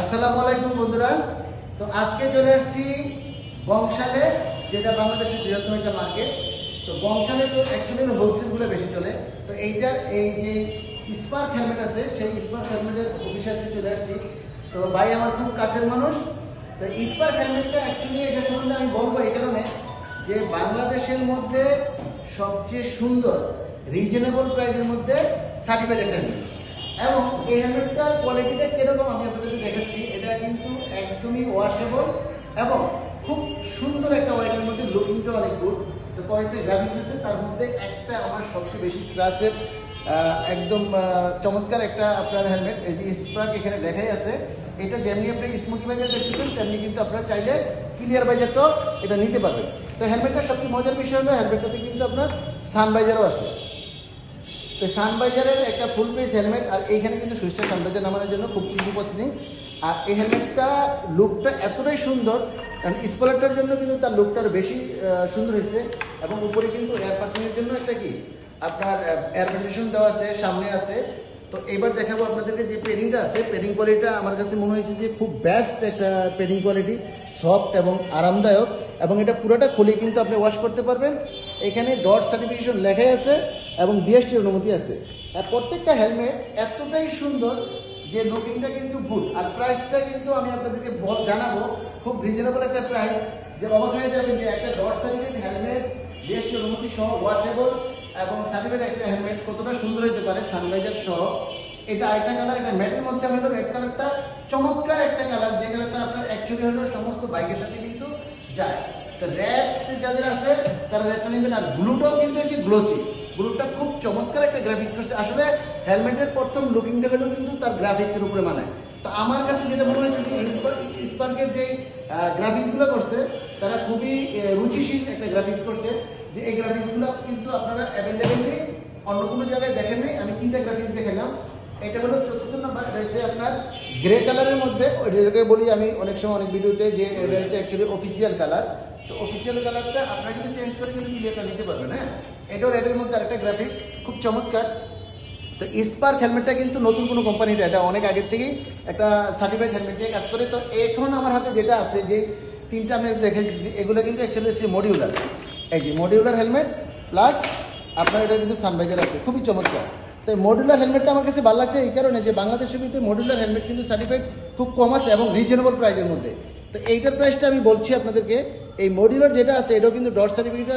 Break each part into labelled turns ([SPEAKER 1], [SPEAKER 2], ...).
[SPEAKER 1] আসসালামু আলাইকুম বন্ধুরা। তো আজকে চলে আসছি বংশালে, যেটা বাংলাদেশের বৃহত্তম একটা মার্কেট। তো বংশালে তো অ্যাকচুয়ালি হোলসেলগুলো বেশি চলে। তো এইটার এই যে স্পার্ক হেলমেট আছে, সেই স্পার্ক হেলমেটের অফিসে চলে আসছি। তো ভাই আমার খুব কাছের মানুষ। তো স্পার্ক হেলমেটটা অ্যাকচুয়ালি এটা সম্বন্ধে আমি বলবো এই কারণে যে বাংলাদেশের মধ্যে সবচেয়ে সুন্দর রিজনেবল প্রাইসের মধ্যে সার্টিফাইড একটা হেলমেট। এবং এই হেলমেটটার কোয়ালিটিটা কিরকম আমি আপনাদেরকে দেখাচ্ছি। এটা কিন্তু একদমই ওয়াশেবল এবং খুব সুন্দর একটা ওয়াইটের মধ্যে, লুকিংটা অনেক গুড। তো কয়েকটা গ্রাফিক্স আছে, তার মধ্যে একটা আমার সবচেয়ে বেশি ক্লাসের একদম চমৎকার একটা আপনার হেলমেট। এই যে স্পার্ক এখানে লেখাই আছে। এটা যেমনি আপনি স্মোকি বাজার দেখতেছেন তেমনি কিন্তু আপনারা চাইলে ক্লিয়ার বাজারটাও এটা নিতে পারবেন। তো হেলমেটটার সবচেয়ে মজার বিষয় হলো হেলমেটটাতে কিন্তু আপনার সানবাইজারও আছে। তো সানবাইজারের একটা ফুল পেজ হেলমেট, আর এইখানে কিন্তু সুইচটা সানবাইজার নামানোর জন্য খুব ইজি প্রসেসিং। আর এই হেলমেটটা লুকটা এতটাই সুন্দর, কারণ স্পলারটার জন্য কিন্তু তার লুকটার বেশি সুন্দর হয়েছে। এবং উপরে কিন্তু এয়ার পাসিংয়ের জন্য একটা কি আপনার এয়ার ভেন্টিলেশন দেওয়া আছে, সামনে আছে। তো এবার দেখাবো আপনাদেরকে যে পেডিংটা আছে। পেডিং কোয়ালিটিটা আমার কাছে মনে হয়েছে যে খুব বেস্ট একটা পেডিং কোয়ালিটি, সফট এবং আরামদায়ক। এবং এটা পুরোটা খুলে কিন্তু আপনি ওয়াশ করতে পারবেন। এখানে ডট সার্টিফিকেশন লেখাই আছে এবং বিএসটি অনুমতি আছে। আর প্রত্যেকটা হেলমেট এতটাই সুন্দর যে লুকিংটা কিন্তু গুড। আর প্রাইসটা কিন্তু আমি আপনাদেরকে জানাবো খুব রিজনেবল একটা প্রাইস, যে অবাক হয়ে যাবেন যে একটা ডট সার্টিফিকেট হেলমেট বিএসটি অনুমতি সহ ওয়াশেবল এবং সার্টিফিকেট একটা হেলমেট কতটা সুন্দর হতে পারে সানভাইজার সহ। এটা আরেকটা কালার, এটা ম্যাটের মধ্যে হলো রেড কালারটা চমৎকার একটা কালার, যে কালারটা আপনার অ্যাকচুয়ালি হলো সমস্ত বাইকের সাথে কিন্তু যায়। তো রেড যাদের আছে তারা রেডটা নেবেন। আর ব্লুটাও কিন্তু এসে গ্লোসি, ব্লুটা খুব চমৎকার একটা গ্রাফিক্স করছে। আসলে হেলমেটের প্রথম লুকিংটা হলেও কিন্তু তার গ্রাফিক্সের উপরে মানায়। তো আমার কাছে যেটা মনে হয়েছে যে স্পার্কের যে গ্রাফিক্সগুলো করছে তারা খুবই রুচিশীল একটা গ্রাফিক্স করছে, যে এই গ্রাফিক্সগুলো কিন্তু আপনারা অ্যাভেলেবেলি অন্য কোনো জায়গায় দেখেন নাই। আমি তিনটা গ্রাফিক্স দেখালাম। এটা হলো ৪র্থ নাম্বার, রয়েছে আপনার গ্রে কালারের মধ্যে। ওইটাকে বলি আমি অনেক সময় অনেক ভিডিওতে যে এটা হচ্ছে অ্যাকচুয়ালি অফিসিয়াল কালার। তো অফিসিয়াল কালারটা আপনারা কিন্তু চেঞ্জ করে কিন্তু ক্লিয়ারটা নিতে পারবেন। হ্যাঁ, এটাও রেডের মধ্যে আরেকটা গ্রাফিক্স খুব চমৎকার। তো স্পার্ক হেলমেটটা কিন্তু নতুন কোনো কোম্পানিটা, এটা অনেক আগের থেকেই একটা সার্টিফাইড হেলমেট নিয়ে কাজ করে। তো এখন আমার হাতে যেটা আছে, যে তিনটা আমি দেখেছি, এগুলো কিন্তু অ্যাকচুয়ালি হচ্ছে মডিউলার। এই যে মডিউলার হেলমেট প্লাস আপনার এটা কিন্তু সানভাইজার আছে, খুবই চমৎকার। তো মডিউলার হেলমেটটা আমার কাছে ভালো লাগছে এই কারণে যে বাংলাদেশের ভিতরে মডিউলার হেলমেট কিন্তু সার্টিফাইড খুব কম আছে এবং রিজনেবল প্রাইসের মধ্যে। তো এইটার প্রাইসটা আমি বলছি আপনাদেরকে, এই মডিউলার যেটা আছে এটাও কিন্তু ডট সার্টিফিকেট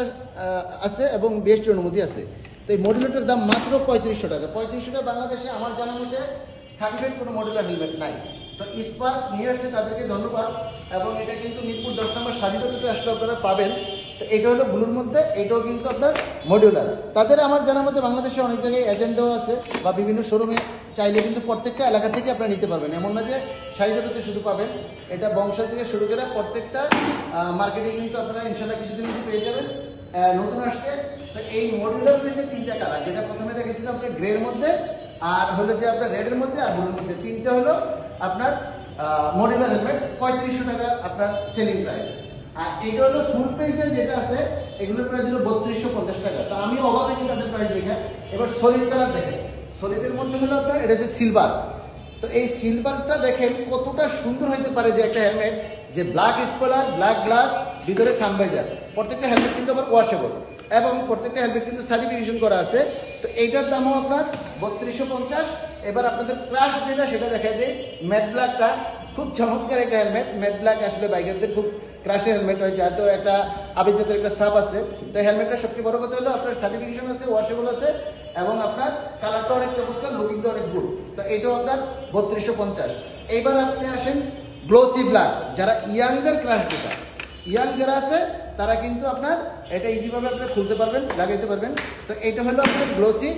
[SPEAKER 1] আছে এবং বিএসটি অনুমতি আছে। তো এই মডিউলারটার দাম মাত্র ৩৫০০ টাকা। ৩৫০০ টাকা বাংলাদেশে আমার জানার মধ্যে সার্টিফাইড কোনো মডিউলার হেলমেট নাই। তো স্পার্ক নিয়ে আসছে, তাদেরকে ধন্যবাদ। এবং এটা কিন্তু মিরপুর ১০ নম্বর স্বাধীনতাতে আসলে আপনারা পাবেন। তো এটা হলো ব্লুর মধ্যে, এটাও কিন্তু আপনার মডিউলার। তাদের আমার জানার মধ্যে বাংলাদেশে অনেক জায়গায় এজেন্ট দেওয়া আছে বা বিভিন্ন শোরুমে চাইলে কিন্তু প্রত্যেকটা এলাকা থেকে আপনারা নিতে পারবেন। এমন না যে স্বাধীনতাতে শুধু পাবেন, এটা বংশাল থেকে শুরু করে প্রত্যেকটা মার্কেটে কিন্তু আপনারা ইনশাল্লাহ কিছুদিন মধ্যে পেয়ে যাবেন নতুন আসছে। তো এই মডিউলার রয়েছে তিনটা কালার, যেটা প্রথমে দেখেছিলাম আপনার গ্রের মধ্যে, আর হলো যে আপনার রেডের মধ্যে, আর ব্লুর মধ্যে। তিনটা হলো আপনার মডিউলার হেলমেট, ৩৫০০ টাকা আপনার সেলিং প্রাইস। আর এটা হলো ফুল পেজের যেটা আছে, এগুলোর প্রাইস হলো ৩২৫০ টাকা। তো আমি অবাক হয়েছি তাদের প্রাইস দেখে। এবার সলিড কালার দেখেন, সলিডের মধ্যে হলো আপনার এটা হচ্ছে সিলভার। তো এই সিলভারটা দেখেন কতটা সুন্দর হইতে পারে, যে একটা হেলমেট যে ব্ল্যাক স্পলার, ব্ল্যাক গ্লাস, ভিতরে সানভাইজার। প্রত্যেকটা হেলমেট কিন্তু আবার ওয়াশেবল এবং প্রত্যেকটা হেলমেট কিন্তু সার্টিফিকেশন করা আছে। তো এইটার দামও আপনার ৩২৫০। এবার আপনাদের ক্রাশ যেটা সেটা দেখা যায়, ম্যাট ব্ল্যাকটা খুব চমৎকার একটা হেলমেট। ম্যাট ব্ল্যাক আসলে বাইকারদের খুব ক্রাশের হেলমেট হয়, যাতে একটা আবেজাতের একটা সাপ আছে। তো হেলমেটটা সবচেয়ে বড় কথা হলো আপনার সার্টিফিকেশন আছে, ওয়াশেবল আছে এবং আপনার কালারটা অনেক চমৎকার, লুকিংটা অনেক গুড। তো এটাও আপনার ৩২৫০। এইবার আপনি আসেন গ্লোসি ব্ল্যাক, যারা ইয়াংদের ক্রাশ, যেটা ইয়াং যারা আছে তারা কিন্তু আপনার এটা ইজিভাবে আপনারা খুলতে পারবেন, লাগাইতে পারবেন। তো এটা হলো আপনার গ্লোসি,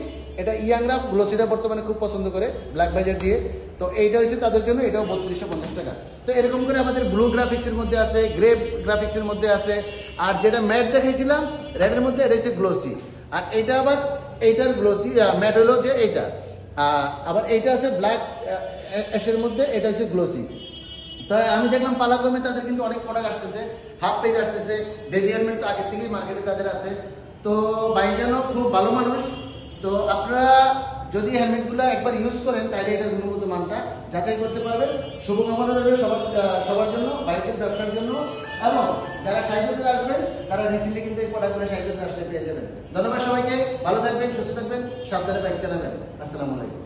[SPEAKER 1] এটা ইয়াংরা গ্লোসিটা বর্তমানে খুব পছন্দ করে ব্ল্যাক বাজার দিয়ে। তো এইটা হচ্ছে তাদের জন্য, এটাও ৩২৫০ টাকা। তো এরকম করে আমাদের ব্লু গ্রাফিক্সের মধ্যে আছে, গ্রে গ্রাফিক্সের মধ্যে আছে। আর যেটা ম্যাট দেখাইছিলাম রেডের মধ্যে, এটা হচ্ছে গ্লোসি। আর এইটা আবার এইটার গ্লোসি ম্যাট হলো যে এইটা, আবার এইটা আছে ব্ল্যাক অ্যাশের মধ্যে, এটা হচ্ছে গ্লোসি। তাই আমি দেখলাম পালাক্রমে তাদের কিন্তু অনেক প্রোডাক্ট আসতেছে, হাফ পেজ আসতেছে, বেবি হেলমেট তো আগের থেকেই মার্কেটে তাদের আছে। তো ভাইজানও খুব ভালো মানুষ। তো আপনারা যদি হেলমেটগুলো একবার ইউজ করেন তাহলে এটার গুণগত মানটা যাচাই করতে পারবেন। শুভকামনা রইল সবার জন্য, বাইকের ব্যবসার জন্য, এবং যারা সাহিত্যে আসবেন তারা রিসেন্টলি কিন্তু এই প্রোডাক্টগুলো সাহিত্যে আসলে পেয়ে যাবেন। ধন্যবাদ সবাইকে, ভালো থাকবেন, সুস্থ থাকবেন, সাবধানে বাইক চালাবেন। আসসালামু আলাইকুম।